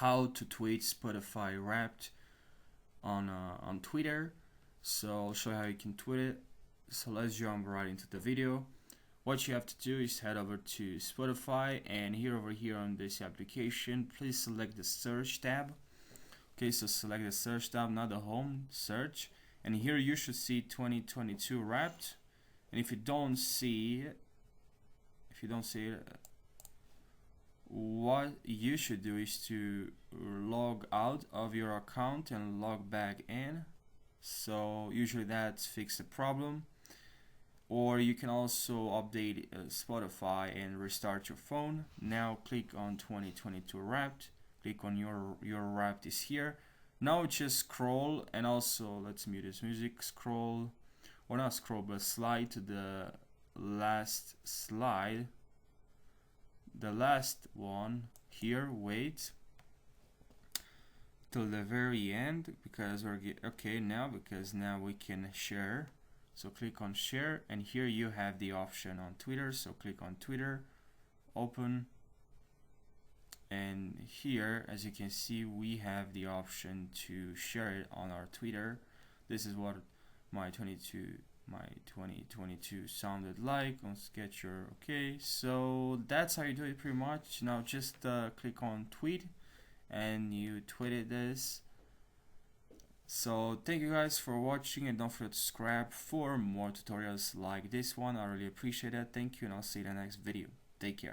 how to tweet Spotify Wrapped on Twitter. So I'll show you how you can tweet it. So let's jump right into the video. What you have to do is head over to Spotify, and over here on this application, please select the search tab. Okay, so select the search tab, not the home, search, and here you should see 2022 Wrapped. And if you don't see it, what you should do is to log out of your account and log back in. So usually that fixes the problem. Or you can also update Spotify and restart your phone. Now click on 2022 Wrapped. Click on your Wrapped is here. Now just scroll, and also let's mute this music. Scroll, or not scroll, but slide to the last slide. The last one here. Wait till the very end because because now we can share. So click on share, and here you have the option on Twitter. So click on Twitter, open, and here as you can see we have the option to share it on our Twitter. This is what my 2022 sounded like on Sketcher. Okay, so that's how you do it pretty much. Now just click on tweet and you tweeted this. So thank you guys for watching, and don't forget to subscribe for more tutorials like this one. I really appreciate it. Thank you, and I'll see you in the next video. Take care.